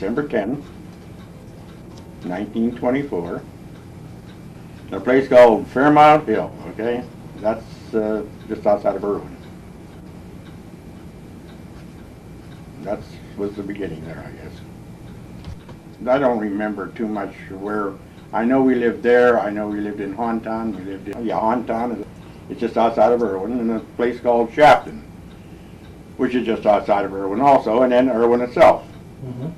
December 10, 1924. A place called Fairmount Hill, okay? That's just outside of Irwin. That was the beginning there, I guess. I don't remember too much where. I know we lived there. I know we lived in Hontown. We lived in, Hontown. It's just outside of Irwin, and a place called Shafton, which is just outside of Irwin also, and then Irwin itself. Mm-hmm.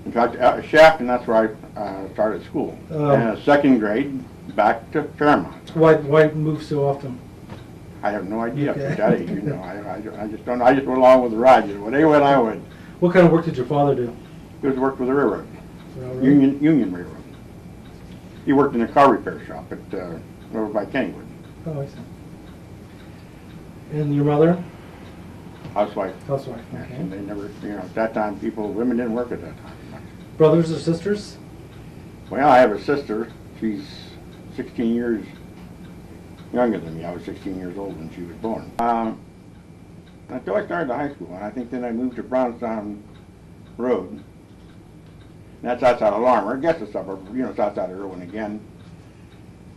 In fact, Shafton, that's where I started school. And second grade, back to Fairmount. Why move so often? I have no idea. Okay. That age, I just don't. I just went along with the ride. When they went, I went. What kind of work did your father do? He was worked with the railroad, Union Railroad. He worked in a car repair shop at over by Kennywood. Oh, I see. And your mother? Housewife. Housewife. Yes, Okay. and they never, at that time, women didn't work at that time. Brothers or sisters? Well, I have a sister. She's 16 years younger than me. I was 16 years old when she was born. Until I started high school, and I think then I moved to Brownstown Road. And that's outside of Larmer. I guess a suburb, it's outside of Irwin again.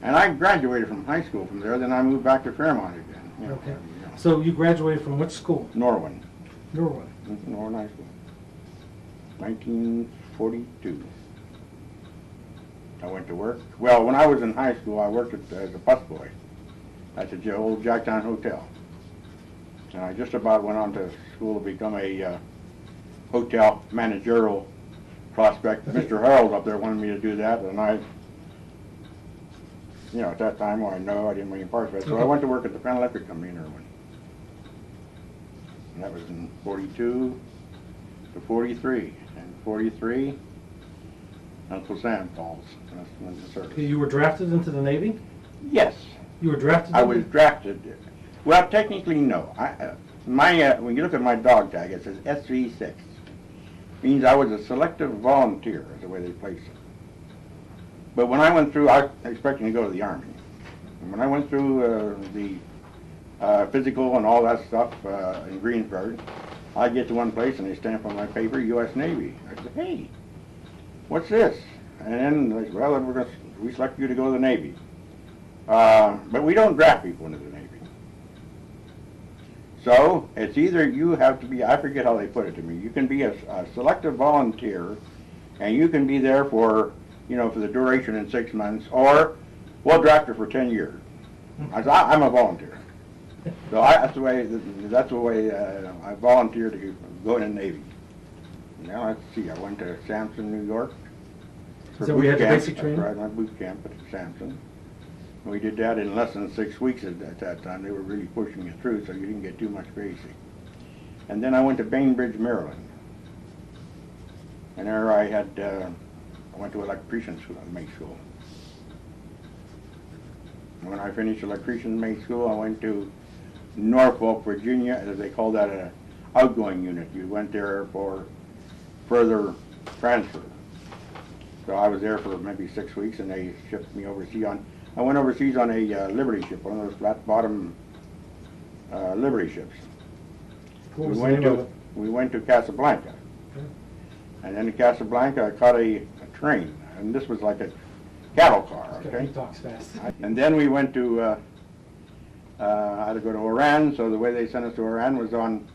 And I graduated from high school from there. Then I moved back to Fairmont again. Okay. So you graduated from which school? Norwin. Norwin. Norwin High School. 1942. I went to work. Well, when I was in high school, I worked as a busboy at the old Jacktown Hotel. And I just about went on to school to become a hotel managerial prospect. Mr. Harold up there wanted me to do that, and I, at that time, I didn't make any parts of it. So I went to work at the Penn Electric Company in Irwin. And that was in 42 to 43. And 43, Uncle Sam calls. And that's when the service. You were drafted into the Navy? Yes. You were drafted? I was drafted. Well, technically, no. When you look at my dog tag, it says SV6. Means I was a selective volunteer, is the way they place it. But when I went through, I was expecting to go to the Army. And when I went through the physical and all that stuff in Greensburg, I get to one place and they stamp on my paper, U.S. Navy. I said, hey, what's this? And then they said, well, we select you to go to the Navy. But we don't draft people into the Navy. So it's either you have to be, I forget how they put it to me, you can be a selective volunteer and you can be there for, for the duration in 6 months, or we'll draft you for 10 years. I said, I'm a volunteer. So that's the way I volunteered to go in the Navy. Now let's see, I went to Sampson, New York. So we had the basic training? Right, my boot camp at Sampson. We did that in less than 6 weeks at that time. They were really pushing it through, so you didn't get too much basic. And then I went to Bainbridge, Maryland. And there I went to electrician school, make school. And when I finished electrician make school, I went to Norfolk, Virginia, as they call that an outgoing unit. You went there for further transfer. So I was there for maybe 6 weeks, and they shipped me overseas I went overseas on a Liberty ship, one of those flat-bottom Liberty ships. What was the name of it? We went to Casablanca. Okay. And then in Casablanca, I caught a train, and this was like a cattle car, okay? He talks fast. And then we went to, I had to go to Oran, so the way they sent us to Oran was on,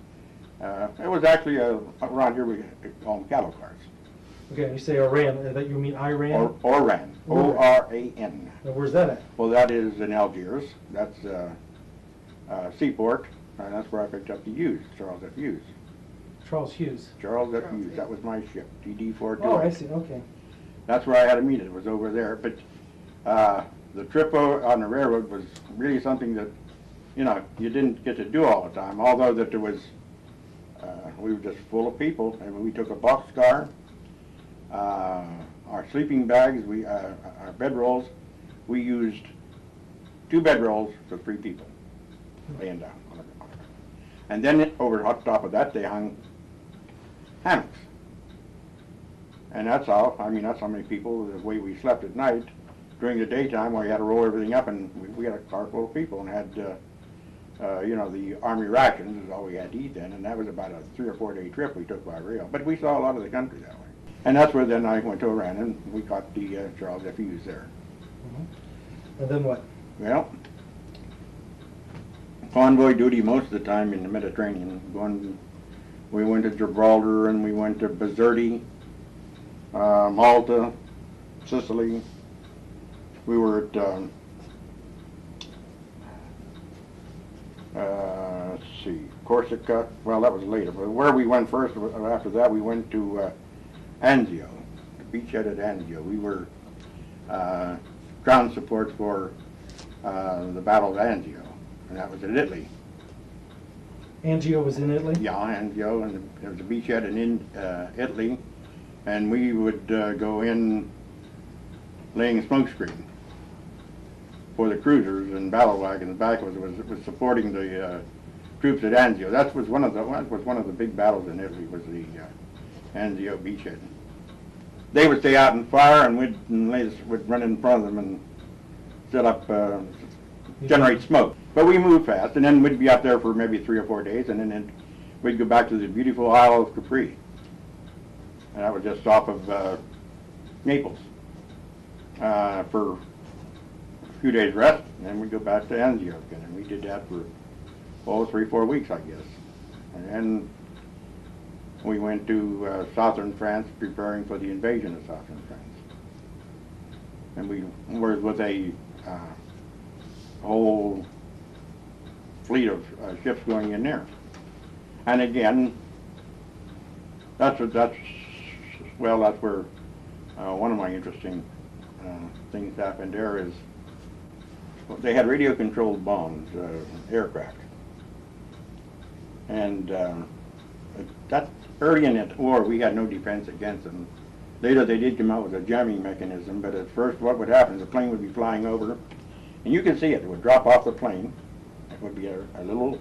it was actually, around here we call them cattle cars. Okay, you say Oran, that you mean Iran? Oran, O-R-A-N. Now, where's that at? Well, that is in Algiers. That's seaport, and that's where I picked up the Hughes, Charles F. Hughes. Charles Hughes. Charles F. Hughes, that was my ship, TD-428. Oh, I see, okay. That's where I had to meet it, it was over there. But the trip on the railroad was really something that, you didn't get to do all the time, although that there was, we were just full of people, and we took a boxcar, our sleeping bags, our bedrolls, we used 2 bedrolls for 3 people laying down on the ground. And then over on top of that, they hung hammocks. And that's how many people, the way we slept at night. During the daytime, where you had to roll everything up, and we had a car full of people and had, the Army rations is all we had to eat then, and that was about a 3 or 4 day trip we took by rail. But we saw a lot of the country that way. And that's where then I went to Iran and we caught the Charles F. Hughes there. And then what? Well, convoy duty most of the time in the Mediterranean. We went to Gibraltar and we went to Bizerte, Malta, Sicily. We were at, let's see, Corsica. Well, that was later. But where we went first, after that, we went to Anzio, the beachhead at Anzio. We were ground support for the Battle of Anzio, and that was in Italy. Anzio was in Italy? Yeah, Anzio, and there was a beachhead in Italy, and we would go in laying smokescreen for the cruisers and battle wagons. Back was supporting the troops at Anzio. That was one of the big battles in Italy. Was the Anzio beachhead. They would stay out and fire, and we'd run in front of them and set up, generate smoke. But we moved fast, and then we'd be out there for maybe 3 or 4 days, and then we'd go back to the beautiful Isle of Capri. And that was just off of Naples for a few days rest, and then we'd go back to Anzio again. And we did that for 3 or 4 weeks, I guess. And then we went to southern France, preparing for the invasion of southern France. And we were with a whole fleet of ships going in there. And again, that's where one of my interesting things happened there is they had radio-controlled bombs, aircraft. And that early in the war, we had no defense against them. Later, they did come out with a jamming mechanism, but at first, what would happen is the plane would be flying over, and you can see it. It would drop off the plane. It would be a little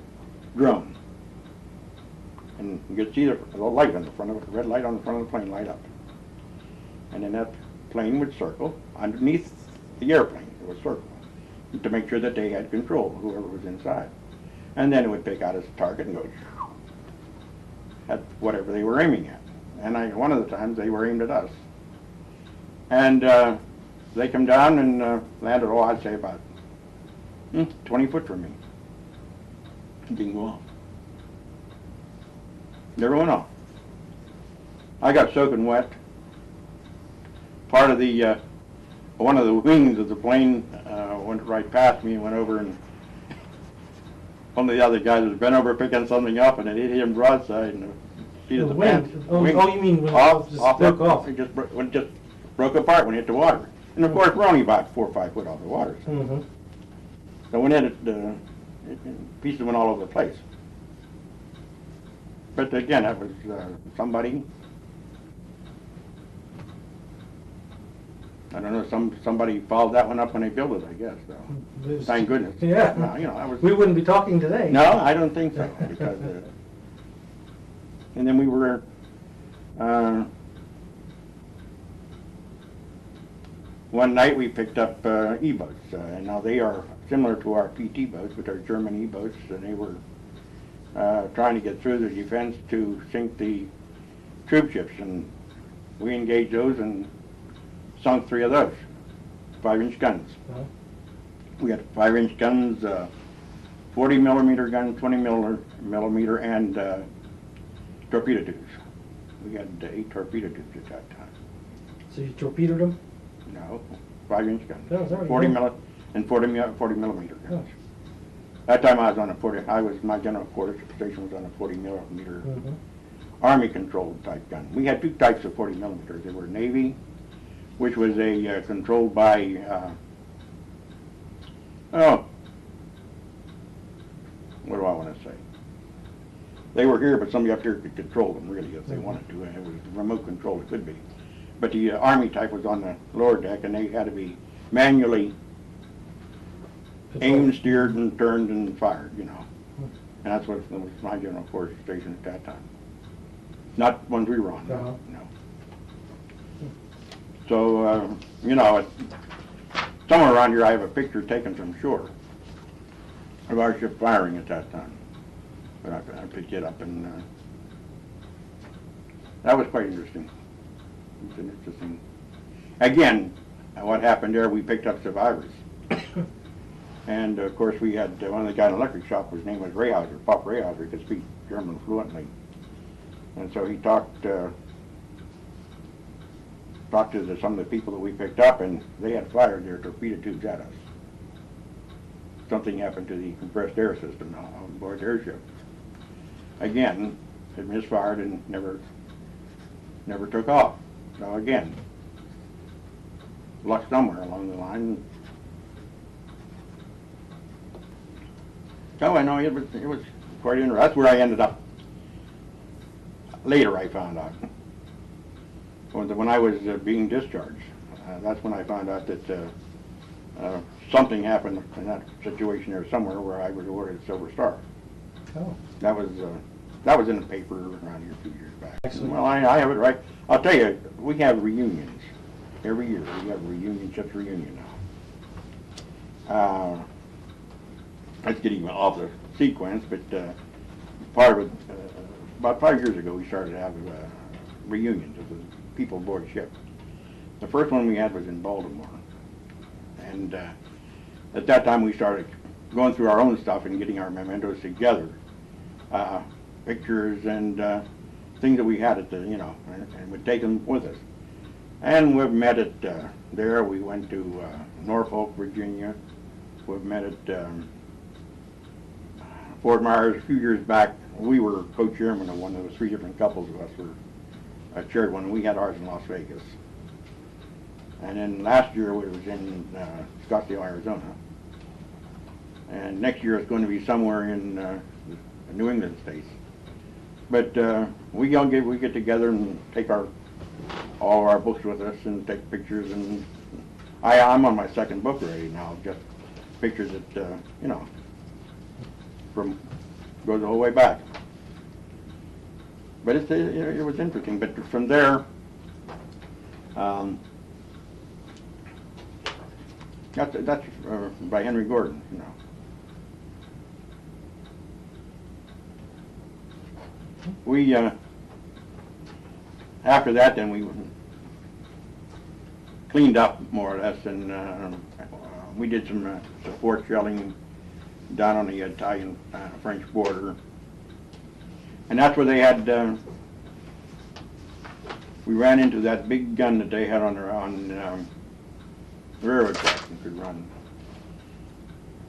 drone, and you could see the light on the front of it, the red light on the front of the plane light up, and then that plane would circle underneath the airplane. It would circle to make sure that they had control, whoever was inside, and then it would pick out its target and go at whatever they were aiming at. And one of the times they were aimed at us. And they come down and landed, I'd say about 20 foot from me. It didn't go off. Never went off. I got soaking wet. Part of the, one of the wings of the plane went right past me and went over, and one of the other guys was bent over picking something up, and it hit him broadside in the seat of the pants. Oh, you mean when it just broke off? It just broke apart when it hit the water. And of course, we're only about 4 or 5 foot off the water. So when pieces went all over the place. But again, that was somebody. I don't know. Somebody followed that one up when they built it, I guess. So thank goodness. Yeah. We wouldn't be talking today. No, I don't think so. Because and then we were one night we picked up E-boats, and now they are similar to our PT boats, which are German E-boats, and they were trying to get through the defense to sink the troop ships, and we engaged those and sunk 3 of those, 5-inch guns. We had 5-inch guns, 40 millimeter guns, 20 millimeter, and torpedo tubes. We had 8 torpedo tubes at that time. So you torpedoed them? No, 5-inch guns. Oh, sorry, 40 yeah. and 40 millimeter guns. That time I was on a 40. My general quarters station was on a 40 millimeter Army controlled type gun. We had 2 types of 40 millimeters. They were Navy, which was a controlled by what do I want to say? They were here, but somebody up here could control them really if they wanted to. And it was remote control, it could be. But the Army type was on the lower deck, and they had to be manually aimed, steered, and turned and fired, And that's what was my general quarters station at that time. Not ones we were on, no. So, somewhere around here I have a picture taken from shore of our ship firing at that time. But I picked it up, and that was quite interesting. It's an interesting. Again, what happened there? We picked up survivors, and of course we had one of the guys in the electric shop. His name was Rayhauser, Pop Rayhauser. He could speak German fluently, and so he talked to some of the people that we picked up, and they had fired their torpedo tubes at us. Something happened to the compressed air system on board the airship. Again, it misfired and never took off. So again, luck somewhere along the line. So I know it was quite interesting. That's where I ended up. Later I found out. When I was being discharged, that's when I found out that something happened in that situation there somewhere where I was awarded a Silver Star. Oh. That was in the paper around here a few years back. Excellent. Well, I have it right. I'll tell you, we have reunions every year. We have a reunion, ship's reunion now. Let's get even off the sequence, but part of it, about 5 years ago, we started to have reunions of the people aboard ship. The first one we had was in Baltimore, and at that time we started going through our own stuff and getting our mementos together, pictures and things that we had at the, and would take them with us. And we've met at there. We went to Norfolk, Virginia. We've met at Fort Myers a few years back. We were co-chairman of one of the 3 different couples of us were chaired one. We had ours in Las Vegas. And then last year we was in Scottsdale, Arizona. And next year it's going to be somewhere in the New England states. But we get together and take all of our books with us and take pictures. And I'm on my 2nd book already now, just pictures that from goes the whole way back. But it was interesting. But from there, that's by Henry Gordon, We after that, then we cleaned up more or less, and we did some support shelling down on the Italian-French border, and that's where they had. We ran into that big gun that they had on the railroad tracks and could run,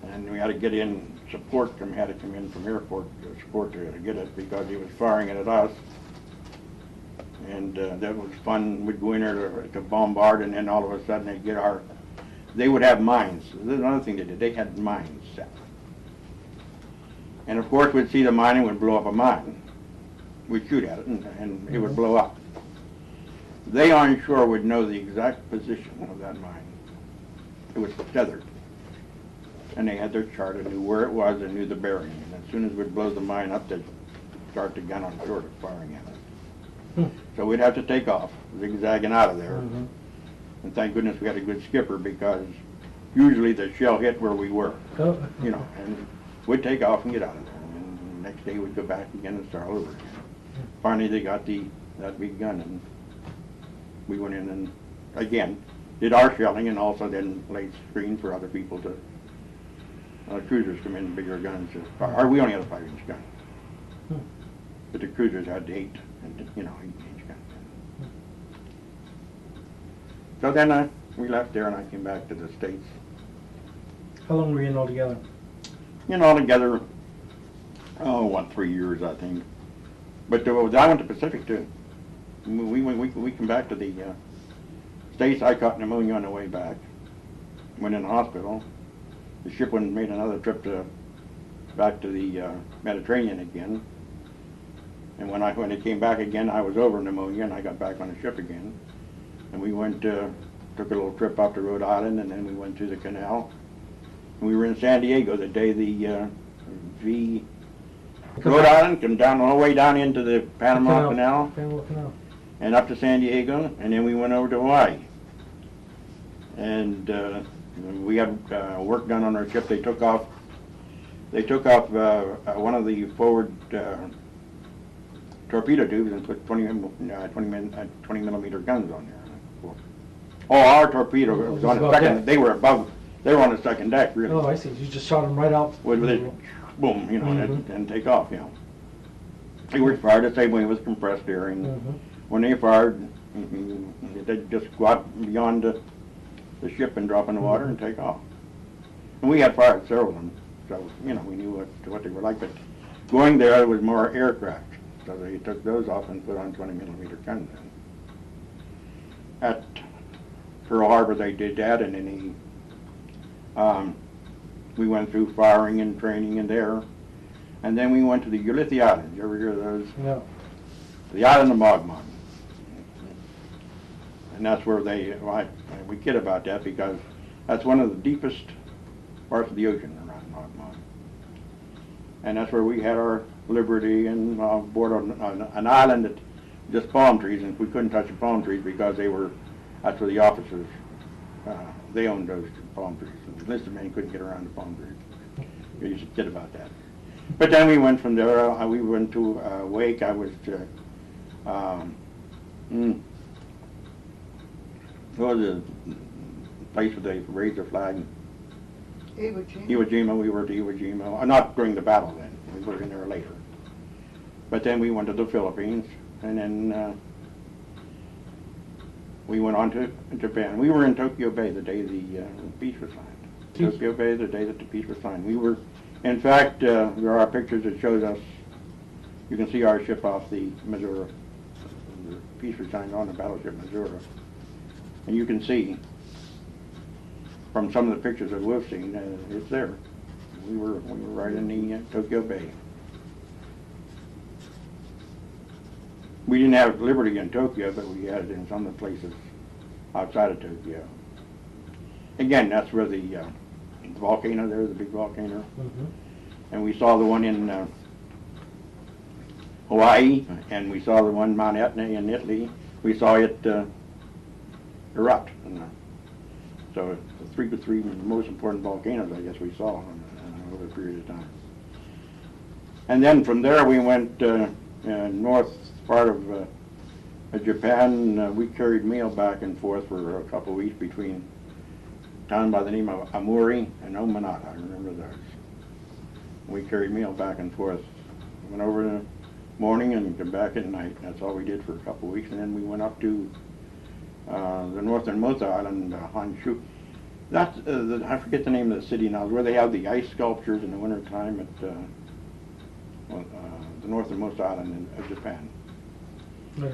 and we had to get in support. Had to come in from airport support to get it because he was firing it at us, and that was fun. We'd go in there to bombard, and then all of a sudden they'd get they would have mines. There's another thing they did. They had mines set. And of course we'd see the mine and we'd blow up a mine. We'd shoot at it and it would blow up. They on shore would know the exact position of that mine. It was tethered. And they had their chart and knew where it was and knew the bearing. And as soon as we'd blow the mine up, they'd start the gun on shore firing at it. So we'd have to take off, zigzagging out of there. And thank goodness we had a good skipper, because usually the shell hit where we were. And we'd take off and get out of there. And the next day we'd go back again and start all over again. Finally they got that big gun, and we went in and again did our shelling, and also then laid screen for other people to cruisers come in, bigger guns. We only had a 5-inch gun, but the cruisers had the 8 and 8-inch guns. So then we left there, and I came back to the States. How long were you in altogether? Altogether, 3 years, I think. But I went to Pacific too. We came back to the States. I caught pneumonia on the way back. Went in the hospital. The ship made another trip back to the Mediterranean again. And when it came back again, I was over pneumonia, and I got back on the ship again. And we went, took a little trip up to Rhode Island, and then we went to the canal. And we were in San Diego the day the Rhode Island came down all the way down into the Panama Canal, and up to San Diego, and then we went over to Hawaii. And we had work done on our ship. They took off one of the forward torpedo tubes and put 20 millimeter guns on there. Oh, our torpedo was on the Above second. deck. They were above. They were on the second deck, really. Oh, I see. You just shot them right out. With it, boom, you know, Mhm. and take off, you know. They were fired the same way with compressed air, and Mhm. when they fired, they'd just go out beyond the ship and drop in the water and take off. And we had fired several of them, so, you know, we knew what they were like. But going there was more aircraft, so they took those off and put on 20 millimeter guns. At Pearl Harbor, they did that, and then we went through firing and training in there. And then we went to the Ulithi Islands. You ever hear of those? No. The island of Mogmog. And that's where we kid about that because that's one of the deepest parts of the ocean around Mogmog. And that's where we had our liberty and aboard on an island that just palm trees, and we couldn't touch the palm trees because that's where the officers, they owned those palm trees. And the enlisted men couldn't get around the palm trees. We used to kid about that. But then we went from there, we went to Wake. I was what was the place where they raised their flag? Iwo Jima. Iwo Jima, we were at Iwo Jima. Not during the battle then, we were in there later. But then we went to the Philippines, and then we went on to Japan. We were in Tokyo Bay the day the peace was signed. Tokyo Bay the day that the peace was signed. We were, in fact, there are pictures that shows us, you can see our ship off the Missouri. The peace was signed on the battleship Missouri. And you can see from some of the pictures that we've seen, it's there. We were right in the Tokyo Bay. We didn't have liberty in Tokyo, but we had it in some of the places outside of Tokyo. Again, that's where the volcano there, the big volcano. Mhm. And we saw the one in Hawaii, and we saw the one Mount Etna in Italy. We saw it erupt. So the three most important volcanoes, I guess, we saw over a period of time. And then from there we went north part of Japan. We carried mail back and forth for a couple of weeks between a town by the name of Amuri and Omanata. I remember those. We carried mail back and forth. Went over in the morning and come back at night. That's all we did for a couple of weeks. And then we went up to the northernmost island, Honshu. That's I forget the name of the city now, where they have the ice sculptures in the wintertime at the northernmost island of Japan.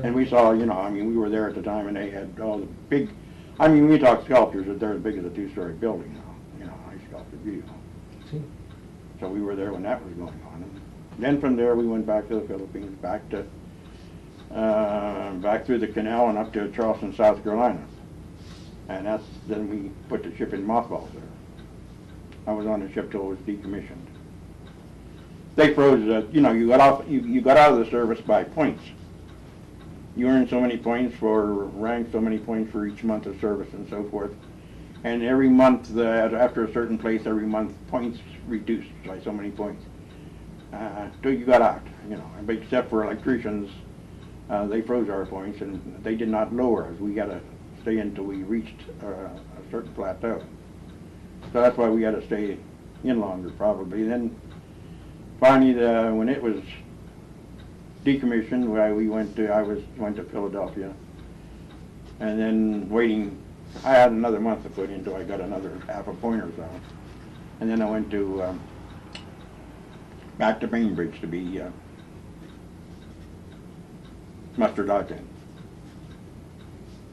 And we saw, you know, I mean, we were there at the time, and they had all the big, I mean, we talk sculptures that they're as big as a two-story building now, you know, ice sculpture view. See. So we were there when that was going on. And then from there we went back to the Philippines, back through the canal and up to Charleston, South Carolina. And then we put the ship in mothballs there. I was on the ship till it was decommissioned. They froze, you know, you got out of the service by points. You earned so many points for rank, so many points for each month of service and so forth. And every month, after a certain place, every month, points reduced by so many points. Till you got out, you know, but except for electricians, they froze our points and they did not lower us. We got to stay until we reached a certain plateau. So that's why we had to stay in longer, probably. Then finally, when it was decommissioned, we went to Philadelphia, and then waiting. I had another month to put in until I got another half a point or so, and then I went to back to Bainbridge to be mustered out in.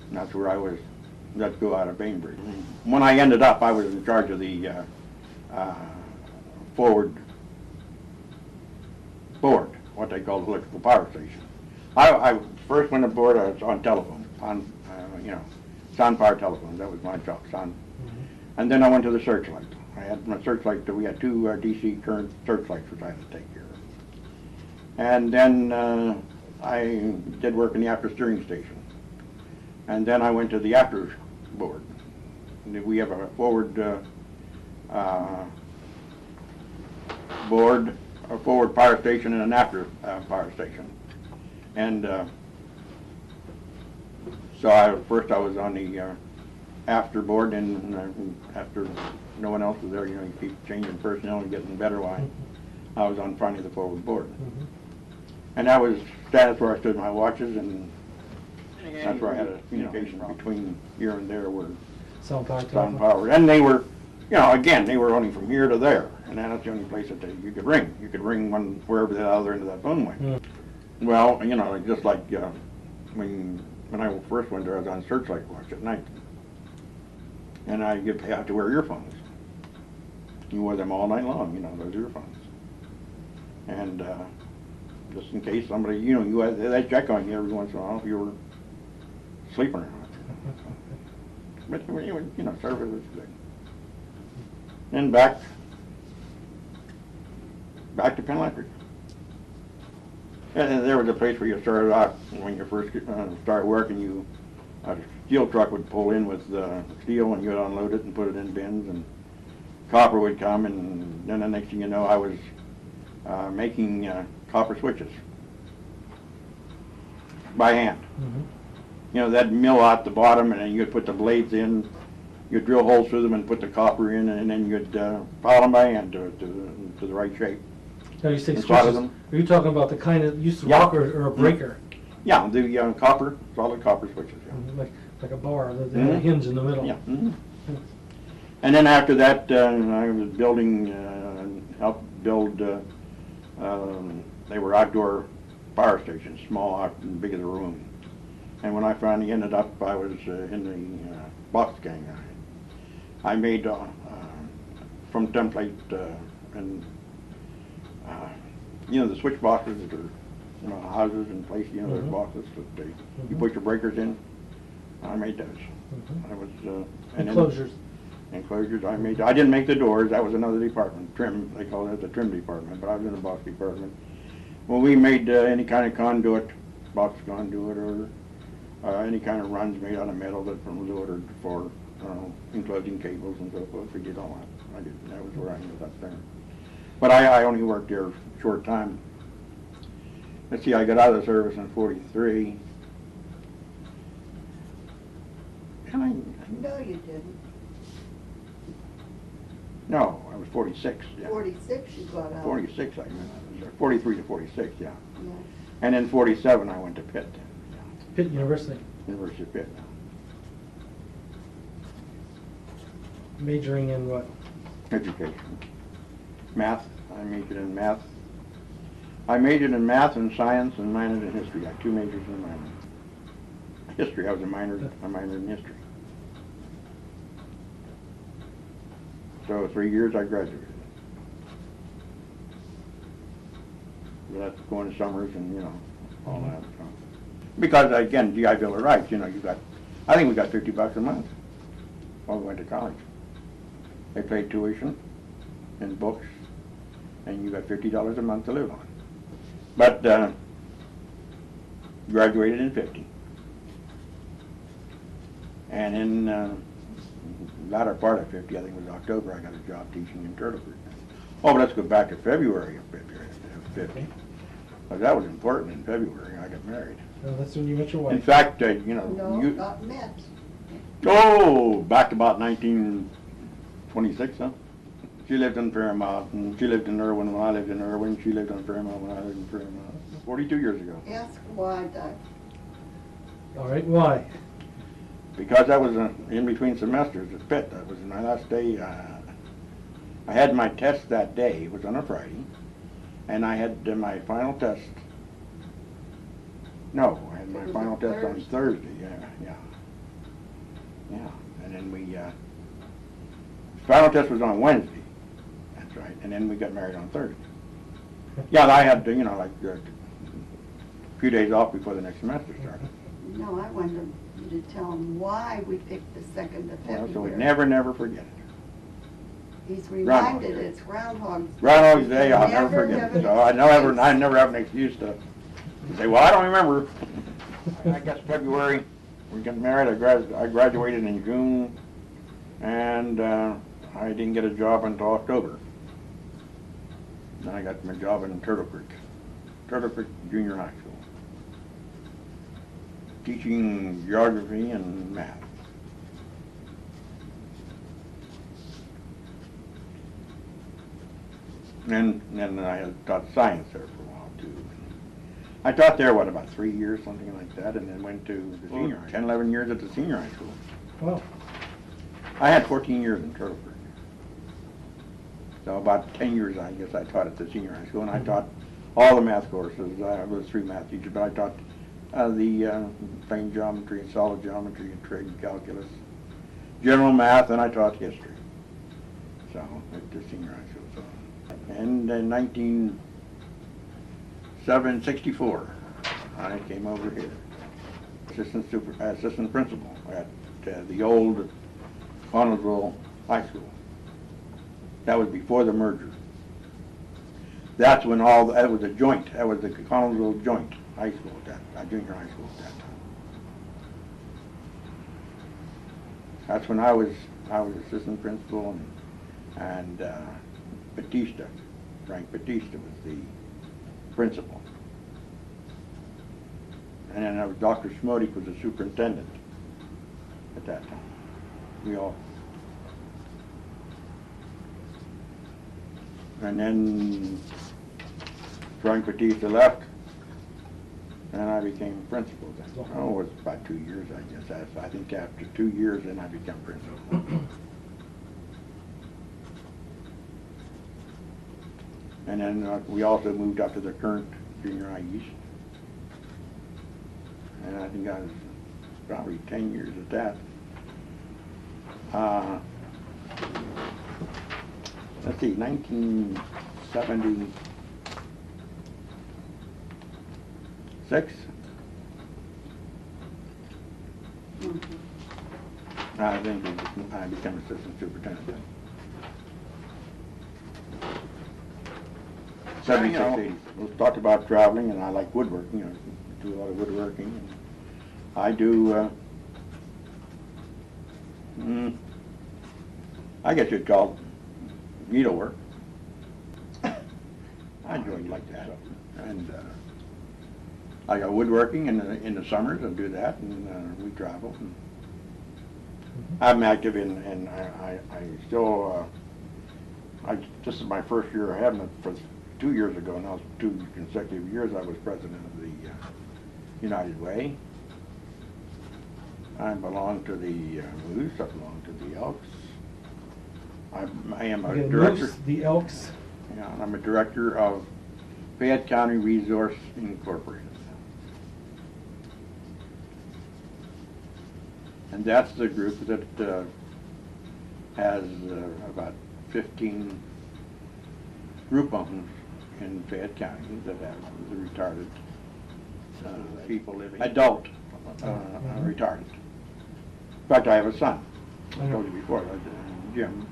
And that's where I was let go out of Bainbridge. When I ended up, I was in charge of the forward, what they call the electrical power station. I first went aboard, I was on telephone, you know, sound power telephones. That was my job, sound. And then I went to the searchlight. I had my searchlight. We had two DC current searchlights which I had to take care of. And then I did work in the after steering station. And then I went to the after board. And we have a forward board, a forward power station, and an after power station. And so first I was on the after board, and after no one else was there, you know, you keep changing personnel and getting better line. I was on front of the forward board. And that was, that's where I stood my watches, and that's where I had a communication between here and there where Sound power. sound power. And they were, you know, again, they were only from here to there, and that's the only place that you could ring. You could ring one wherever the other end of that phone went. Well, you know, just like when I first went there, I was on searchlight watch at night, and I had to wear earphones. You wore them all night long, you know, those earphones. And just in case somebody, you know, they check on you every once in a while if you were sleeping or not. But anyway, you know, service was good. Then back to Penn Electric. And there was a place where you started out when you first start working. A steel truck would pull in with steel, and you'd unload it and put it in bins, and copper would come, and then the next thing you know, I was making copper switches by hand. You know, that mill out the bottom, and then you'd put the blades in, you'd drill holes through them and put the copper in, and then you'd file them by hand to the right shape. Now you say And switches. solder them. Are you talking about the kind that used to Yeah. rock or a breaker? Yeah, the copper, solid copper switches. Yeah. Like a bar that had a hinge in the middle. Yeah. And then after that, I was building, helped build, they were outdoor fire stations, small, out and big as a room. And when I finally ended up, I was in the box gang. I made, from template, and, you know, the switch boxes that are, you know, houses and places, you know, there's boxes that you put your breakers in. I made those. I was, and Enclosures. Enclosures. I didn't make the doors. That was another department. Trim. They call that the trim department. But I was in the box department. Well, we made any kind of conduit, box conduit, or any kind of runs made out of metal that was ordered for enclosing cables and so forth. We did all that. That was where I ended up there. But I only worked there a short time. Let's see. I got out of the service in '43. No, you didn't. No, I was 46. Yeah. 46 you got out. 46, I mean, 43 to 46, yeah. Yeah. And in '47, I went to Pitt. Yeah. Pitt University. University of Pitt. Majoring in what? Education. Math. I majored in math. I majored in math and science and minored in history. I had two majors and a minor. History. I was a minor in history. So 3 years I graduated. But that's going to summers and, you know, all that. So. Because, again, GI Bill of Rights, you know, I think we got $50 a month while we went to college. They paid tuition and books, and you got $50 a month to live on. But graduated in '50. And in latter part of '50, I think it was October, I got a job teaching in Turtle Creek. Oh, but let's go back to February of '50. Because that was important. In February, I got married. No, that's when you met your wife. In fact, you know, No, not met. back to about 1926, huh? She lived in Fairmount, and she lived in Irwin when I lived in Irwin. She lived in Fairmount when I lived in Fairmount. 42 years ago. Ask why, Doug. All right, why? Because I was in between semesters at Pitt. That was my last day. I had my test that day. It was on a Friday. And I had my final test. No, I had my final test on Thursday. Yeah. And then final test was on Wednesday. That's right. And then we got married on Thursday. Yeah, I had, you know, like a few days off before the next semester started. No, I wanted you to tell him why we picked the 2nd of February. So we never forget it. He's reminded it's Groundhog's Day. Groundhog's Day, I'll never forget it. So I never have an excuse to say, well, I don't remember. I guess February, we got married. I graduated in June, and I didn't get a job until October. Then I got my job in Turtle Creek Junior High School. teaching geography and math. And then I had taught science there for a while too. I taught there, what, about 3 years, something like that, and then went to the senior high, 10, 11 years at the senior high school. Wow. I had 14 years in Turtleford. So about 10 years, I guess, I taught at the senior high school, and I taught all the math courses. I was 3 math teachers, but I taught the plane geometry, solid geometry, and trig, calculus, general math, and I taught history. So at the senior high school. So. And in 1964, I came over here, assistant principal at the old Connellsville High School. That was before the merger. That's when that was a joint. That was the Connellsville joint high school at that, junior high school at that time. That's when I was assistant principal, and Frank Batista was the principal. And then Dr. Schmodik was the superintendent at that time. And then Frank Batista left, and I became principal then. Oh, it was about 2 years, I guess. I think after 2 years, then I became principal. And then we also moved up to the current junior high east. And I think I was probably 10 years at that. Let's see, 1976. I think I became assistant superintendent. 76, 80. We talked about traveling, and I like woodworking. I do a lot of woodworking. And I do, I guess you'd call it needlework. I enjoy it like that. And I got woodworking in the summers. I do that, and we travel. And I'm active in I still, this is my first year. I haven't for 2 years ago. Now 2 consecutive years I was president of the United Way. I belong to the Moose. I belong to the Elks. I am a director. Moose, the Elks. Yeah, and I'm a director of Fayette County Resource Incorporated. And that's the group that has about 15 group homes in Fayette County that have the retarded people living, adult retarded. In fact, I have a son. I told you before, Jim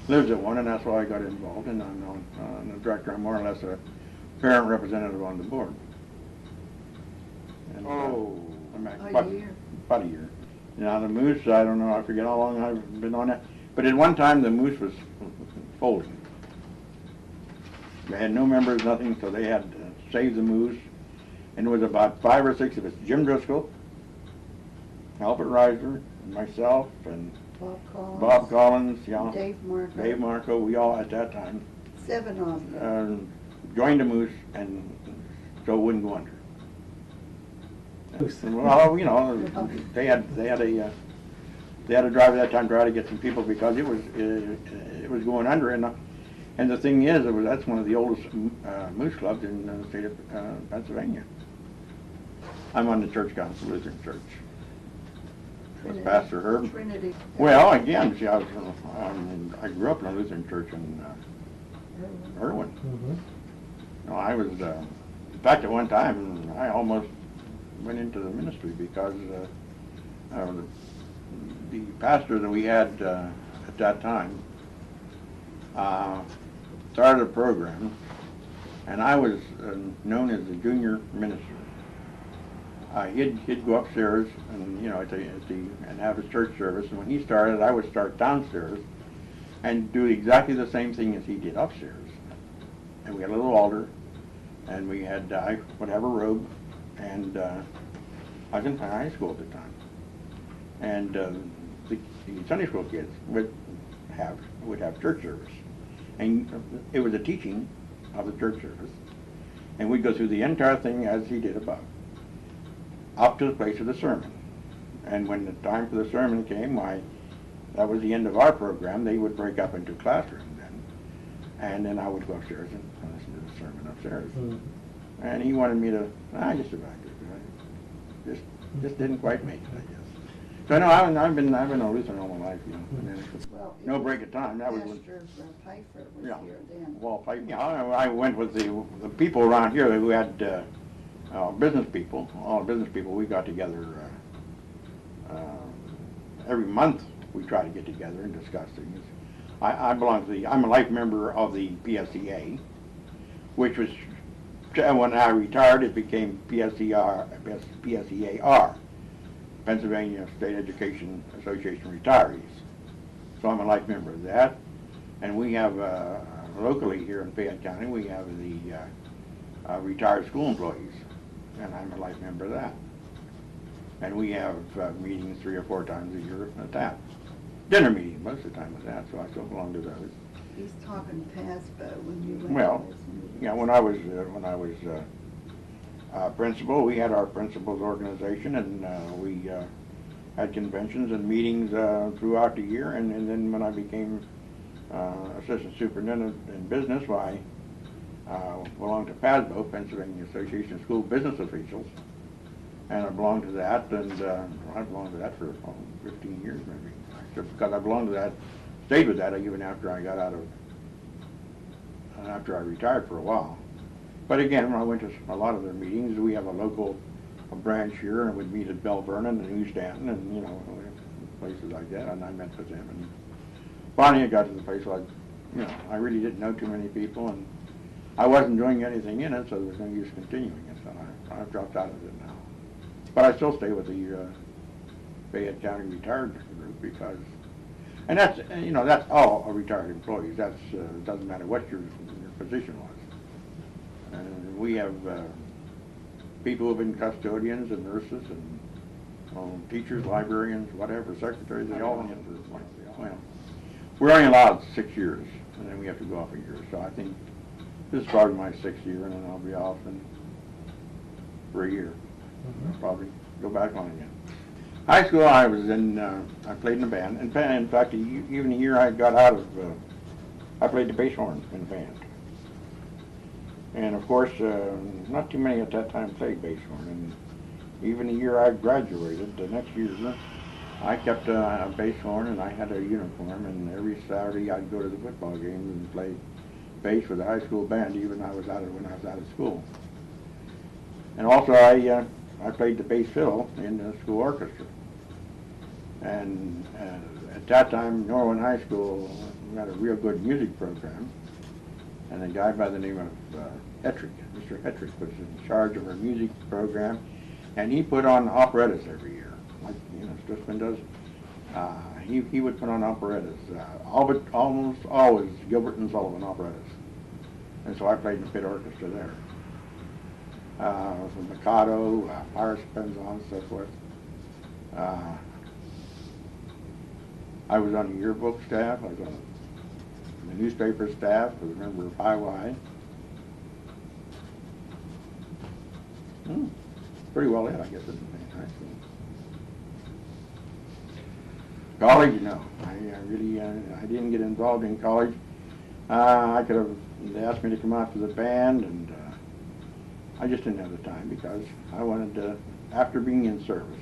lives at one, and that's why I got involved. And I'm the director. I'm more or less a parent representative on the board. And, I'm about a year. Now the Moose, I don't know. I forget how long I've been on it. But at one time, the Moose was folding. They had no members, nothing, so they had to save the Moose. And it was about 5 or 6 of us: Jim Driscoll, Albert Reiser, and myself, and Bob Collins, yeah, Dave Marco. We all at that time 7 of them joined the Moose, and so it wouldn't go under. Well, you know, they had a driver that time try to get some people because it was going under, and the thing is, that's one of the oldest Moose clubs in the state of Pennsylvania. I'm on the church council, Lutheran Church. With Pastor Herb. Trinity. Well, again, see, I grew up in a Lutheran church in Irwin. No, I was, in fact, at one time, I almost went into the ministry because the pastor that we had at that time started a program, and I was known as the junior minister. He'd go upstairs and and have his church service, and when he started, I would start downstairs and do exactly the same thing as he did upstairs. And we had a little altar, and we had I would have a robe, and I was in high school at the time. And the Sunday school kids would have church service. And it was a teaching of the church service. And we'd go through the entire thing as he did above, up to the place of the sermon. And when the time for the sermon came, that was the end of our program. They would break up into classrooms then. And then I would go upstairs and listen to the sermon upstairs. Mm. And he wanted me to, just about it. Just didn't quite make it, I guess. So no, I've been a Lutheran all my life, you know. And then Well, no break of time. That was when, Pastor Pfeiffer was yeah. here then. Well, I went with the people around here who had business people. All the business people, we got together every month. We try to get together and discuss things. I'm a life member of the PSEA, which was, when I retired, it became PSEAR, Pennsylvania State Education Association Retirees. So I'm a life member of that. And we have, locally here in Fayette County, we have the retired school employees, and I'm a life member of that. And we have meetings 3 or 4 times a year at that. Dinner meeting most of the time with that, so I still belong to those. He's talking past, but when you went Well, to this meeting. yeah, when I was principal, we had our principals organization, and we had conventions and meetings throughout the year. And then when I became assistant superintendent in business, I belonged to PASBO, Pennsylvania Association of School Business Officials, and I belonged to that, and I belonged to that for 15 years maybe. Because I belonged to that, stayed with that even after I got after I retired for a while. But again, when I went to a lot of their meetings, we have a branch here, and we'd meet at Belvetone and New Stanton, and you know, places like that, and I met with them. And finally, it got to the place where I really didn't know too many people, and I wasn't doing anything in it, so there was no use continuing it. So I've dropped out of it now. But I still stay with the Fayette County Retired Group because, and that's all retired employees. That's doesn't matter what your position was. And we have people who have been custodians and nurses and teachers, librarians, whatever, secretaries. They all have to. Well, we're only allowed 6 years, and then we have to go off a year. So I think this is probably my 6th year, and then I'll be off for a year. I'll probably go back on again. High school, I was in. I played in a band. In fact, even the year I got out of, I played the bass horn in the band. And of course, not too many at that time played bass horn. And even the year I graduated, the next year, I kept a bass horn, and I had a uniform. And every Saturday, I'd go to the football games and play bass with the high school band, even when I was out of school. And also, I played the bass fiddle in the school orchestra. And at that time, Norwin High School had a real good music program. And a guy by the name of Hetrick, Mr. Hetrick, was in charge of our music program. And he put on operettas every year, like Stutzman does. He would put on operettas, almost always Gilbert and Sullivan operettas. And so I played in the pit orchestra there. From Mikado, Pirates of Penzance, and so forth. I was on the yearbook staff. I was on the newspaper staff. I was a member of Highway. Pretty well in, I guess, in high school. College, no. I didn't get involved in college. They asked me to come out to the band, and I just didn't have the time because I wanted to, after being in service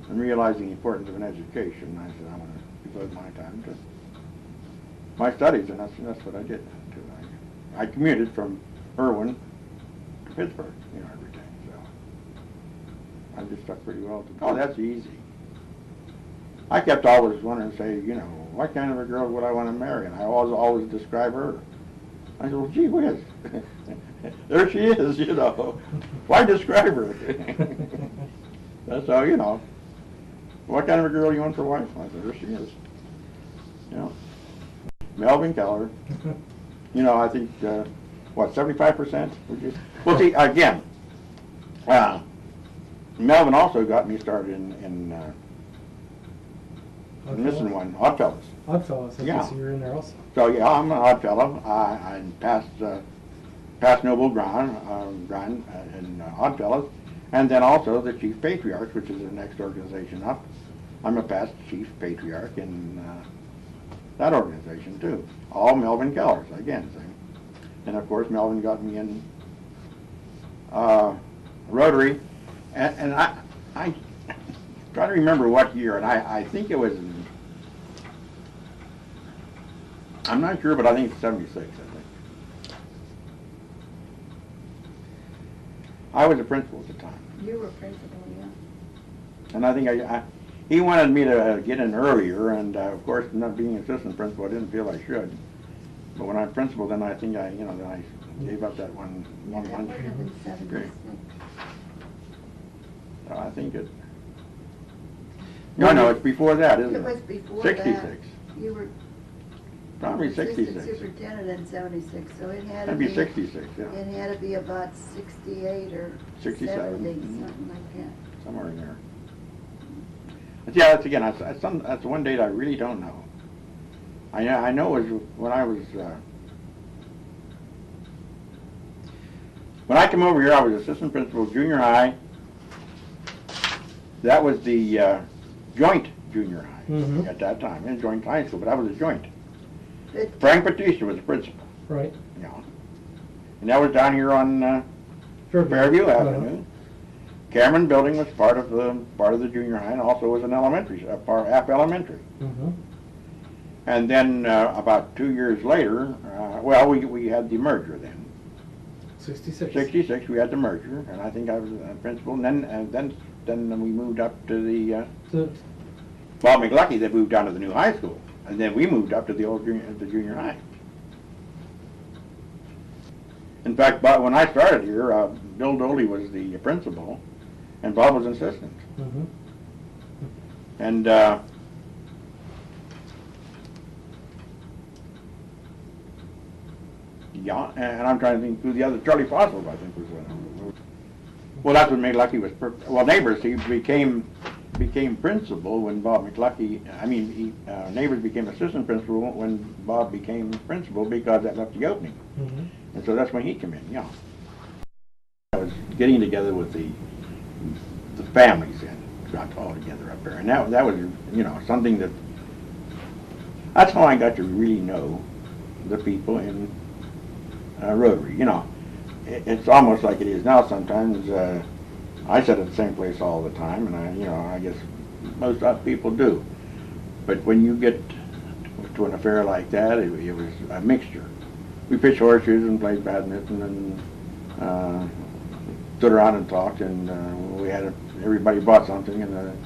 and realizing the importance of an education, I said I want to devote my time to my studies, and that's what I did. I commuted from Irwin to Pittsburgh, every day. So I just stuck pretty well to. Oh, that's easy. I kept always wanting to say, what kind of a girl would I want to marry? And I always describe her. I said, well, gee whiz. There she is, Why describe her? That's how, what kind of a girl you want for wife? I said, there she is. Melvin Keller. I think, 75%? Well, see, again, Melvin also got me started in missing one, Oddfellows. Oddfellows, I Yeah. guess you were in there also. So yeah, I'm an odd fellow. I passed Noble Ground in Oddfellows, and then also the Chief Patriarch, which is the next organization up. I'm a past Chief Patriarch in that organization too. All Melvin Kellers, again, same. And of course, Melvin got me in Rotary, and I try to remember what year, and I think it was. I'm not sure, but I think it's 76, I think. I was a principal at the time. You were principal, yeah. And I think he wanted me to get in earlier, and of course, not being assistant principal, I didn't feel I should. But when I'm principal, then I think then I gave up that one Yeah, that lunch. would have been 76. So I think it. No, it's before that, isn't it? It was before 66. that. You were Probably assistant 66. superintendent in 76, so it had to That'd be. be 66, yeah. It had to be about 68 or 67, 70, mhm. something like that. Somewhere in there. But yeah, that's again, that's one date I really don't know. I know it was when I was when I came over here. I was assistant principal of junior high. That was the joint junior high at that time, in joint high school, but that was a joint. But Frank Batista was the principal. Right. You know, and that was down here on Fairview Avenue. Cameron Building was part of the junior high, and also was an elementary, half elementary. And then about 2 years later, we had the merger then. 66. 66, we had the merger, and I think I was principal. And then we moved up to the Bob McLucky. They moved down to the new high school, and then we moved up to the old junior high. In fact, when I started here, Bill Doley was the principal, and Bob was an assistant. And yeah, and I'm trying to think who the other, Charlie Fossil, I think was well, that's when McLucky was, Neighbors, he became principal when Bob McLucky, Neighbors became assistant principal when Bob became principal, because that left the opening. And so that's when he came in, yeah. I was getting together with the families and got all together up there, and that was something that's how I got to really know the people in Rotary. It's almost like it is now sometimes. I sit at the same place all the time, and I guess most people do. But when you get to an affair like that, it was a mixture. We pitched horseshoes and played badminton and stood around and talked, and everybody bought something, and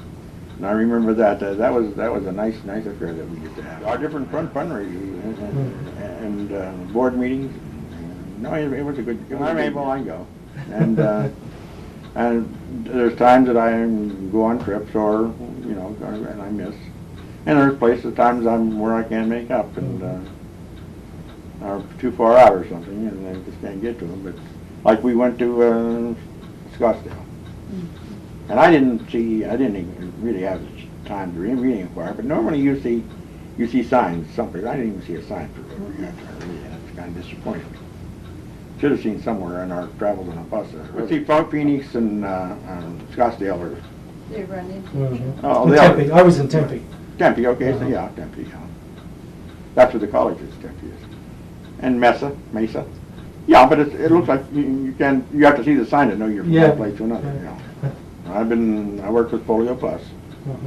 I remember that that was a nice affair that we used to have. Our different fundraisers and board meetings. No, it was a good. I'm able, I go, and there's times that I go on trips or and I miss, and there's times where I can't make up and are too far out or something, and I just can't get to them. But like we went to Scottsdale, and I didn't even really have the time to really inquire. But normally you see signs someplace. I didn't even see a sign for Rotary. That's kind of disappointing. Should have seen somewhere in our travels on a bus. Let's see, Phoenix and Scottsdale are. they run into each other. Oh, they Tempe. are. I was in Tempe. Tempe, okay, so yeah, Tempe, yeah. That's where the college is, Tempe is. And Mesa. Yeah, but it looks like you have to see the sign to know you're from one place to another. I worked with Polio Plus.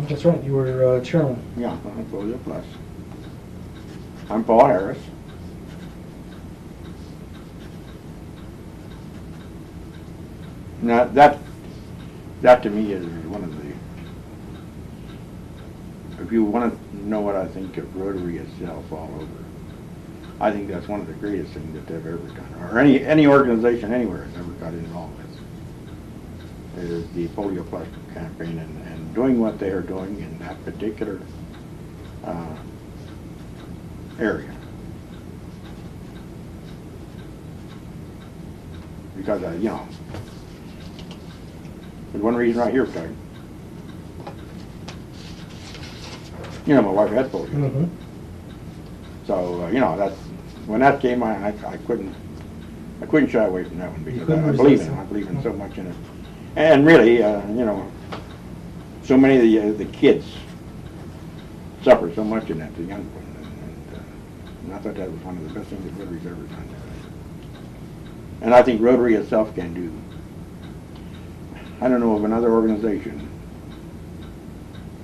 That's right. You were chairman. Yeah, Polio Plus. I'm Paul Harris. Now that to me is one of the. If you want to know what I think of Rotary itself all over, I think that's one of the greatest things that they've ever done, or any organization anywhere has ever got involved with. Is the Polio Plus campaign and doing what they are doing in that particular area. Because There's one reason right here, Doug. You know, my wife had polio. Mm-hmm. So, you know, that's, when that came, I couldn't shy away from that one because couldn't I believe resist in it. it. I believe in so much in it. And really, you know, so many of the kids suffer so much in that, the young ones. And I thought that was one of the best things that Rotary's ever done. And I think Rotary itself can do. I don't know of another organization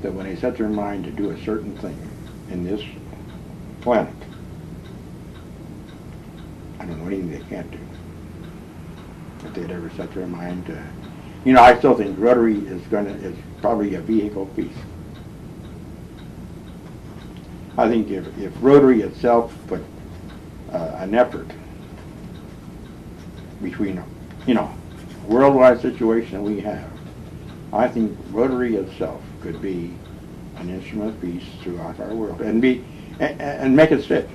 that when they set their mind to do a certain thing in this planet, I don't know anything they can't do. If they'd ever set their mind to, you know, I still think Rotary is probably a vehicle piece. I think if Rotary itself put an effort between, you know, worldwide situation we have, I think Rotary itself could be an instrument of peace throughout our world and make it stick.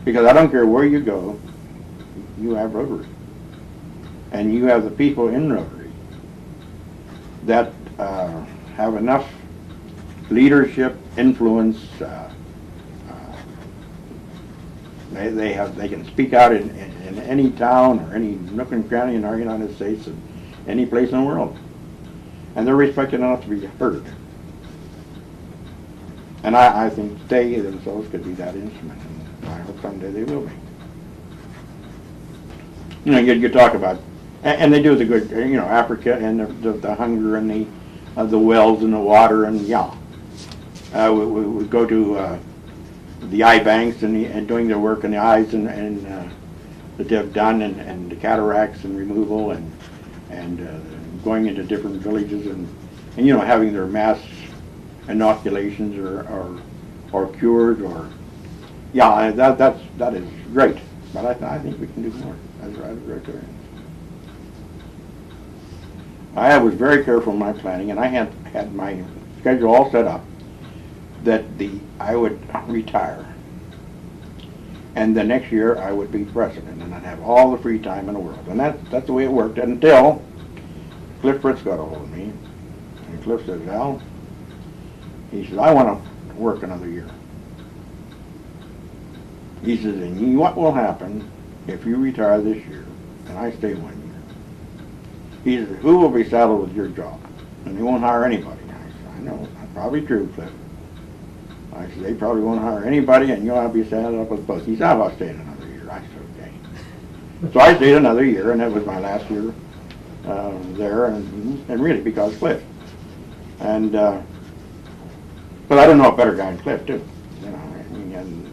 Because I don't care where you go, you have Rotary. And you have the people in Rotary that have enough leadership, influence. They can speak out in any town or any nook and cranny in our United States and any place in the world. And they're respected enough to be heard. And I think they themselves could be that instrument, and I hope someday they will be. You know, you talk about, and they do the good, you know, Africa and the hunger and the wells and the water and yeah. We go to the eye banks and doing their work in the eyes and that they've done and the cataracts and removal and going into different villages and you know having their mass inoculations or cures or yeah that is great, but I think we can do more as Rotarians. I was very careful in my planning, and I had my schedule all set up that I would retire, and the next year I would be president, and I'd have all the free time in the world. And that's the way it worked until Cliff Fritz got a hold of me, and Cliff said, "Val," he said, "I want to work another year." He says, "And what will happen if you retire this year and I stay 1 year?" He says, "Who will be saddled with your job? And they won't hire anybody." I said, "I know, that's probably true, Cliff." I said, "They probably won't hire anybody, and you'll have to be saddled up with both." He said, "How about staying another year?" I said, "Okay." So I stayed another year, and that was my last year there, and really because Cliff. And but I don't know a better guy than Cliff, too. You know, I mean, and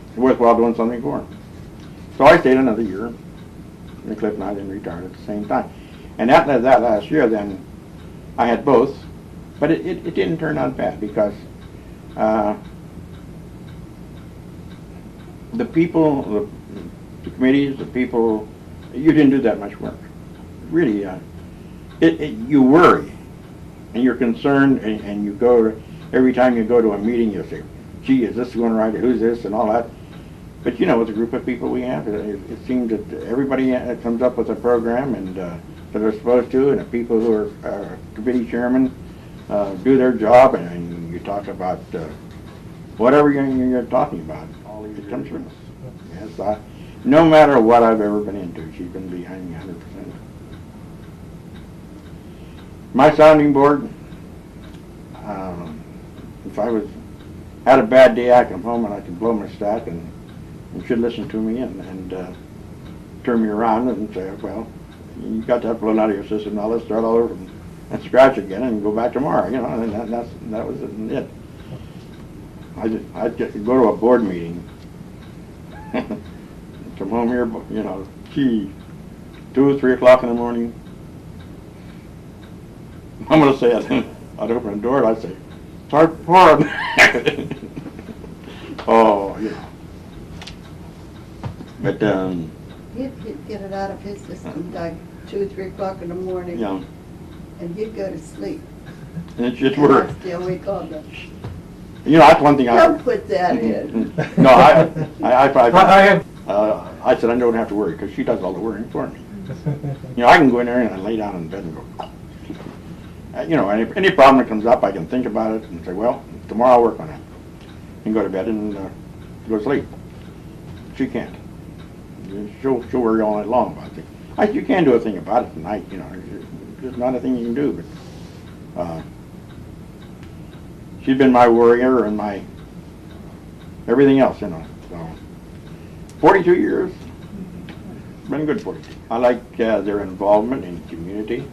it's worthwhile doing something for him. So I stayed another year, and Cliff and I then retired at the same time. And that last year, then I had both. But it didn't turn out bad because the people, the committees, the people, you didn't do that much work. Really, you worry and you're concerned and you go, every time you go to a meeting you say, "Gee, is this going right? Who's this?" and all that. But you know, with the group of people we have, it seems that everybody comes up with a program and that they're supposed to, and the people who are committee chairmen do their job, and you talk about whatever you're talking about. It comes from us. Yes, no matter what I've ever been into, she's been behind me 100%. My sounding board, if I had a bad day, I come home and I can blow my stack, and you should listen to me and turn me around and say, "Well, you got that blown out of your system. Now let's start all over and scratch again and go back tomorrow." You know, and that was it. I'd go to a board meeting, come home here, you know, 2 or 3 o'clock in the morning. I'm going to say it. I'd open the door and I'd say, "Start pouring." Oh, you know. But He'd get it out of his system like 2 or 3 o'clock in the morning. yeah, And he'd go to sleep. and it just And worked. I still wake up. You know, that's one thing Don't put that in. No, I I have. I said I don't have to worry because she does all the worrying for me. You know, I can go in there and lay down in bed and go, you know, any problem that comes up, I can think about it and say, well, tomorrow I'll work on it. And go to bed and go to sleep. She can't. She'll worry all night long about it. You can do a thing about it at night, you know. There's not a thing you can do, but she's been my worrier and my everything else, you know. So 42 years, been good 42. I like their involvement in community.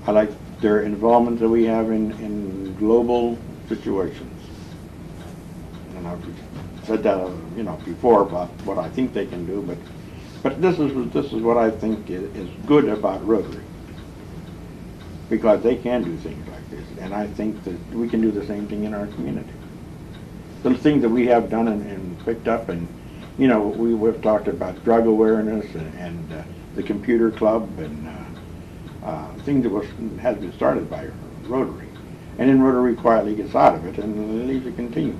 I like their involvement that we have in global situations. And I've said that, you know, before about what I think they can do, but this is what I think is good about Rotary, because they can do things like this, and I think that we can do the same thing in our community. The things that we have done and picked up, and you know, we've talked about drug awareness and the computer club and things that has been started by Rotary, and then Rotary quietly gets out of it and leaves it continue.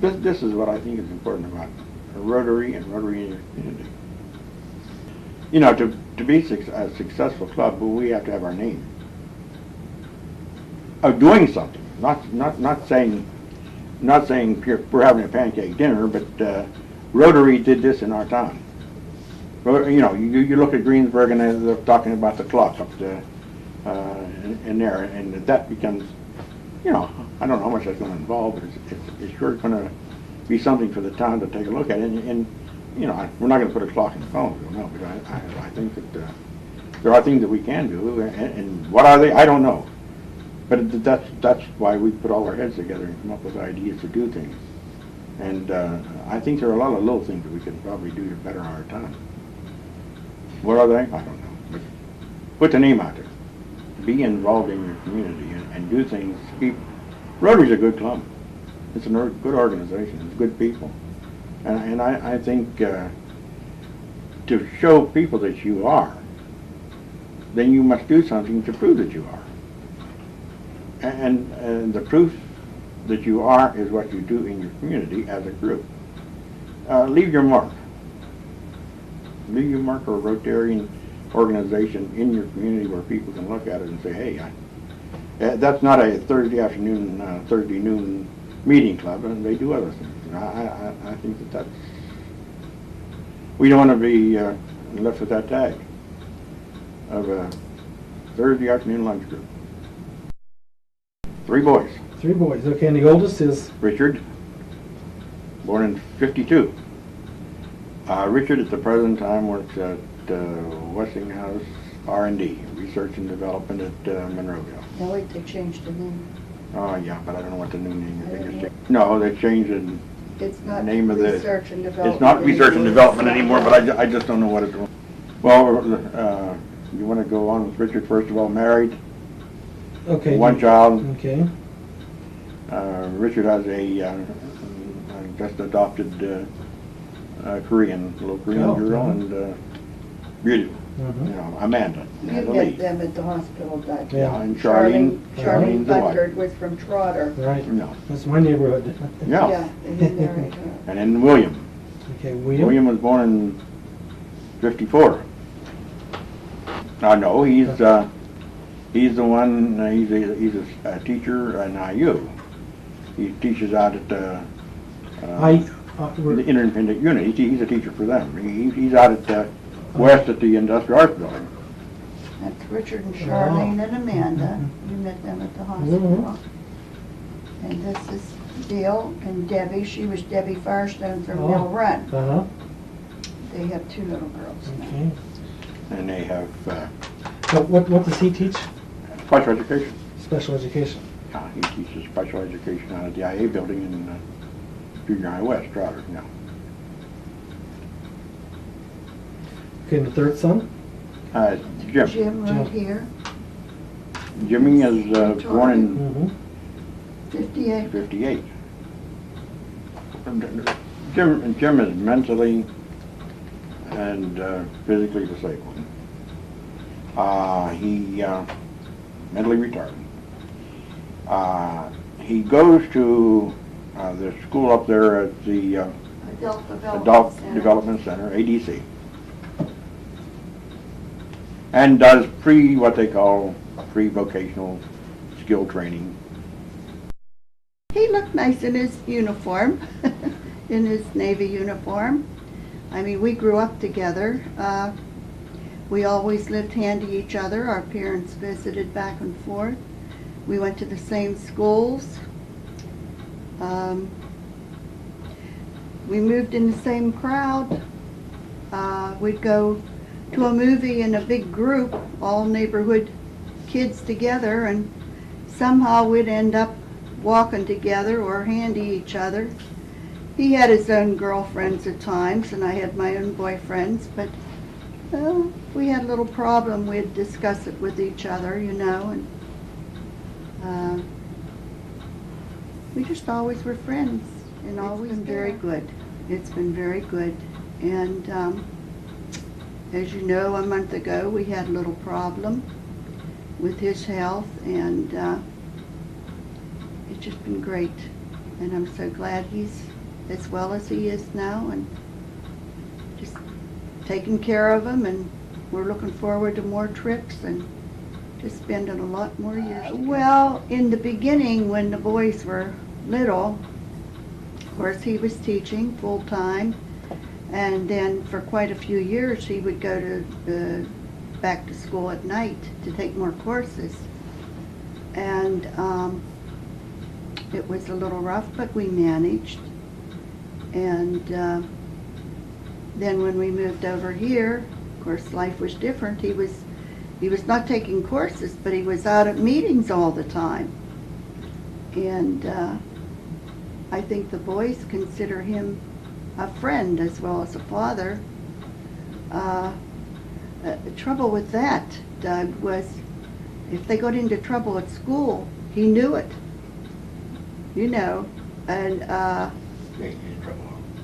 This is what I think is important about Rotary and Rotary in your community. You know, to be a successful club, we have to have our name. Of doing something, not saying we're having a pancake dinner, but Rotary did this in our town. You know, you look at Greensburg and they're talking about the clock up in there, and that becomes, you know, I don't know how much that's going to involve, but it's sure going to be something for the town to take a look at. And you know, we're not going to put a clock in the phone, no, but I think that there are things that we can do, and what are they? I don't know. But that's why we put all our heads together and come up with ideas to do things. And I think there are a lot of little things that we could probably do to better our town. What are they? I don't know. But put the name out there. Be involved in your community and do things. Rotary's a good club. It's a good organization. It's good people. And I think to show people that you are, then you must do something to prove that you are. And the proof that you are is what you do in your community as a group. Leave your mark. Leave your mark or a Rotarian organization in your community where people can look at it and say, hey, that's not a Thursday noon meeting club, and they do other things. And I think that's, we don't want to be left with that tag of a Thursday afternoon lunch group. 3 boys. 3 boys. Okay, and the oldest is? Richard, born in '52. Richard at the present time works at Westinghouse R&D, Research and Development at Monroeville. No, wait, they changed the name. Oh, yeah, but I don't know what the new name is. No, they changed It's not name of the Research and Development. It's not Research and Development anymore, but I just don't know what it's. Well, you want to go on with Richard first of all? Married. Okay. 1 child. Okay. Richard has a just adopted Korean, little Korean girl, and beautiful. You know, Amanda. You Amanda met Lee. them at the hospital that Yeah. And Charlene Charlene the wife. Butler was from Trotter. Right. No. That's my neighborhood. Yeah. Yeah, and he married her. And then William. Okay, William. William was born in '54. No, he's the one. He's a teacher in IU. He teaches out at the Independent Unit. He's a teacher for them. He's out at west at the Industrial Arts Building. That's Richard and Charlene and Amanda. You met them at the hospital. And this is Dale and Debbie. She was Debbie Firestone from Mill Run. Uh-huh. They have 2 little girls now. Okay. And they have So what does he teach? special education. Special education. He teaches special education out at the IA building in Junior High West, Trotter. Yeah. Okay, and the 3rd son? Jim. Jim right here, Jimmy is born in 58. '58. Jim is mentally and physically disabled. He mentally retarded. He goes to the school up there at the Adult Adult Center. Development Center, ADC. and does what they call pre-vocational skill training. He looked nice in his uniform, in his Navy uniform. I mean, we grew up together. We always lived hand to each other. Our parents visited back and forth. We went to the same schools. We moved in the same crowd. We'd go to a movie in a big group, all neighborhood kids together, and somehow we'd end up walking together or handy each other. He had his own girlfriends at times, and I had my own boyfriends, but we had a little problem. We'd discuss it with each other, you know, and we just always were friends, and always been very good. It's been very good, and as you know, a month ago we had a little problem with his health, and it's just been great, and I'm so glad he's as well as he is now, and just taking care of him, and we're looking forward to more trips and just spending a lot more years together. Well, in the beginning, when the boys were little, of course he was teaching full-time, and then for quite a few years he would go to back to school at night to take more courses, and it was a little rough, but we managed. And then when we moved over here, of course life was different. He was not taking courses, but he was out at meetings all the time, and I think the boys consider him a friend as well as a father. The trouble with that, Doug, was if they got into trouble at school, he knew it, you know, and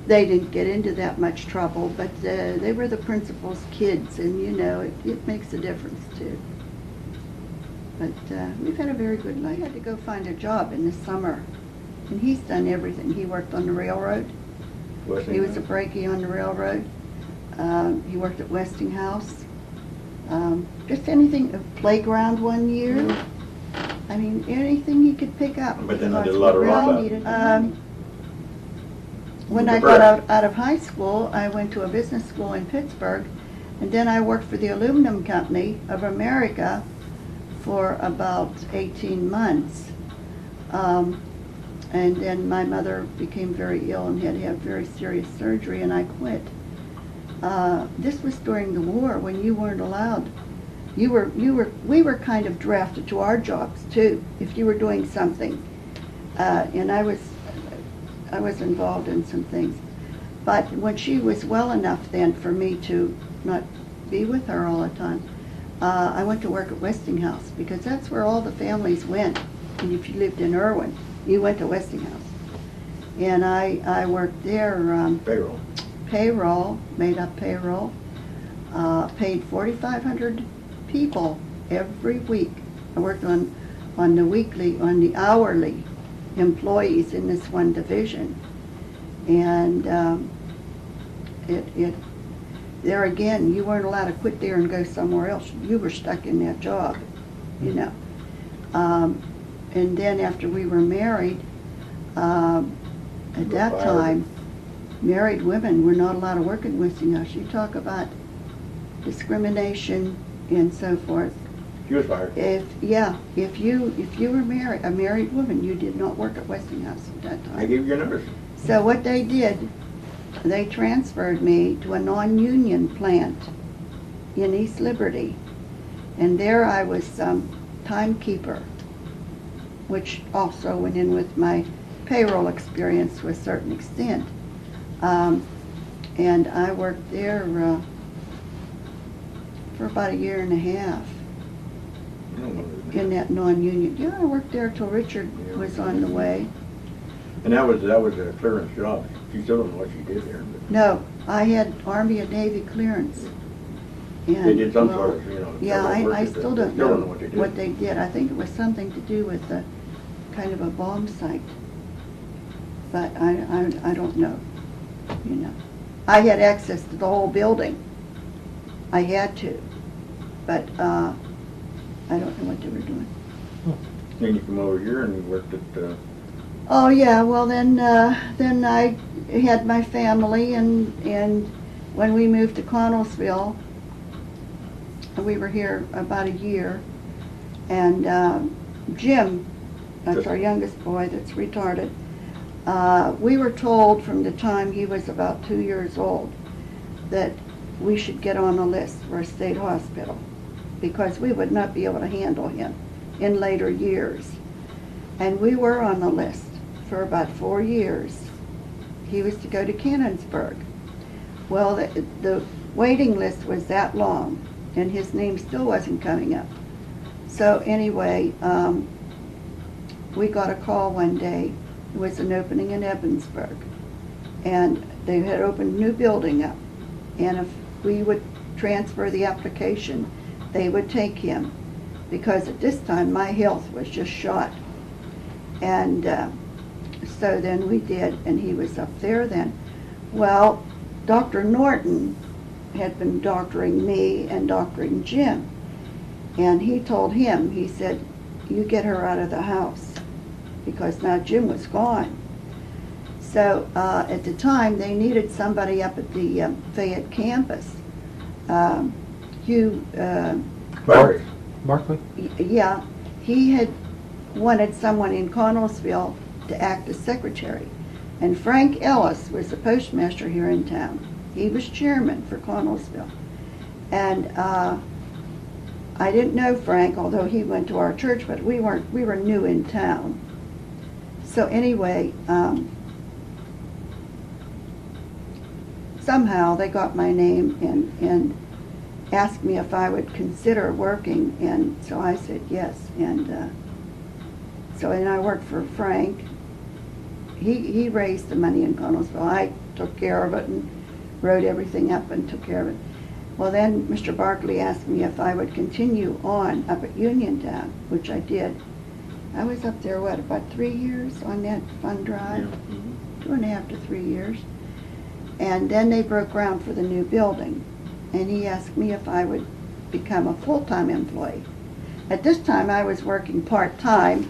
they didn't get into that much trouble, but they were the principal's kids, and you know, it makes a difference too. But we've had a very good life. I had to go find a job in the summer, and he's done everything. He worked on the railroad. He was a brakie on the railroad. He worked at Westinghouse. Just anything, a playground one year. I mean, anything he could pick up. But then I did a lot of rough. When I got out of high school, I went to a business school in Pittsburgh, and then I worked for the Aluminum Company of America for about 18 months. And then my mother became very ill and had to have very serious surgery, and I quit. This was during the war when you weren't allowed. We were kind of drafted to our jobs too, if you were doing something. And I was involved in some things. But when she was well enough then for me to not be with her all the time, I went to work at Westinghouse, because that's where all the families went. And if you lived in Irwin, you went to Westinghouse. And I worked there. Payroll, made up payroll, paid 4,500 people every week. I worked on the hourly employees in this one division, and there again, you weren't allowed to quit there and go somewhere else. You were stuck in that job, you know. And then after we were married, at that time, married women were not allowed to work in Westinghouse. You talk about discrimination and so forth. She was fired. If you were married, a married woman, you did not work at Westinghouse at that time. I gave you your numbers. So what they did, they transferred me to a non-union plant in East Liberty, and there I was timekeeper, which also went in with my payroll experience to a certain extent. And I worked there for about a year and a half in that non-union. Yeah, I worked there till Richard was on the way. And that was a clearance job. She still don't know what she did there. But No, I had Army and Navy clearance. And, they did some sort of, you know. Yeah, I still don't know what they did. I think it was something to do with the kind of a bomb site. But I don't know, you know. I had access to the whole building. I had to. but I don't know what they were doing. Then you come over here and you worked at, Oh yeah, well then I had my family, and when we moved to Connellsville, we were here about a year, and Jim, that's our youngest boy that's retarded, we were told from the time he was about 2 years old that we should get on a list for a state hospital because we would not be able to handle him in later years. And we were on the list for about 4 years. He was to go to Connellsville. Well, the waiting list was that long, and his name still wasn't coming up. So anyway, we got a call one day. It was an opening in Evansburg, and they had opened a new building up, and if we would transfer the application, they would take him, because at this time my health was just shot. And so then we did, and he was up there then. Well, Dr. Norton had been doctoring me and doctoring Jim, and he told him, he said, you get her out of the house, because now Jim was gone. So at the time, they needed somebody up at the Fayette campus. Hugh, Barkley? yeah, he had wanted someone in Connellsville to act as secretary. And Frank Ellis was the postmaster here in town. He was chairman for Connellsville. And I didn't know Frank, although he went to our church, but we were new in town. So anyway, somehow they got my name and asked me if I would consider working, and so I said yes. And so then I worked for Frank. He raised the money in Connellsville. I took care of it and wrote everything up and took care of it. Well, then Mr. Barkley asked me if I would continue on up at Uniontown, which I did. I was up there, what, about 3 years on that fund drive? 2.5 to 3 years. And then they broke ground for the new building, and he asked me if I would become a full-time employee. At this time, I was working part-time.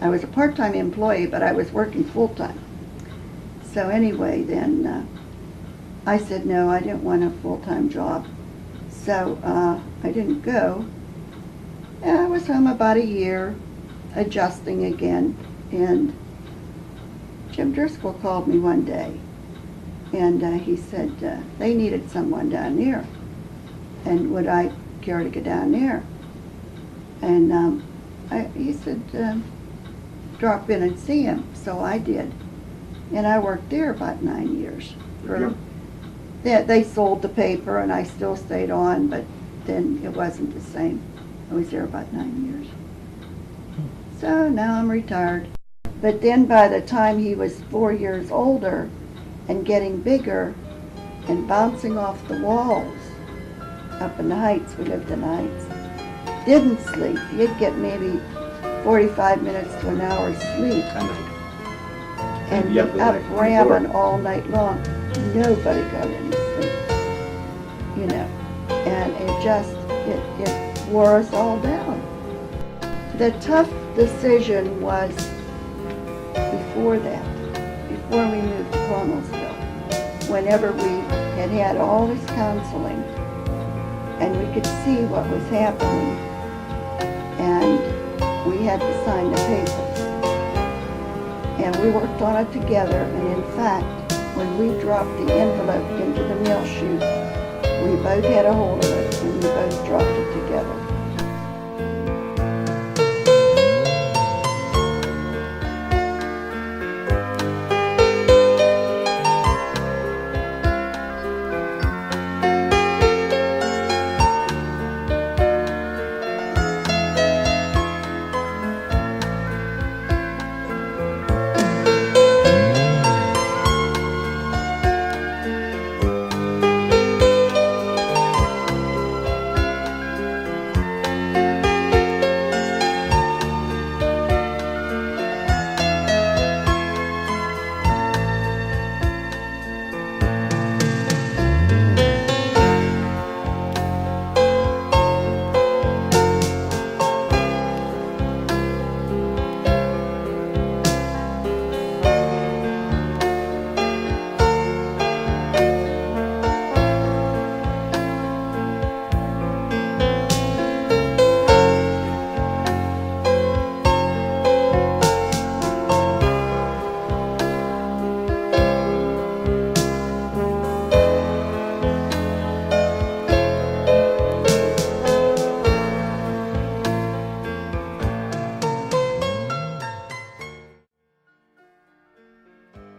I was a part-time employee, but I was working full-time. So anyway, then I said no, I didn't want a full-time job. So I didn't go. And I was home about a year, adjusting again, and Jim Driscoll called me one day, and he said they needed someone down there, and would I care to go down there? And he said, drop in and see him. So I did, and I worked there about 9 years. They sold the paper, and I still stayed on, but then it wasn't the same. I was there about 9 years. So now I'm retired. But then by the time he was 4 years older and getting bigger and bouncing off the walls up in the Heights, we lived in the Heights, didn't sleep. He'd get maybe 45 minutes to an hour's sleep and be up ramming all night long. Nobody got any sleep, you know. And it wore us all down. The tough decision was before that, before we moved to Connellsville, whenever we had all this counseling and we could see what was happening, and we had to sign the papers. And we worked on it together, and in fact, when we dropped the envelope into the mail chute, we both had a hold of it and we both dropped it together.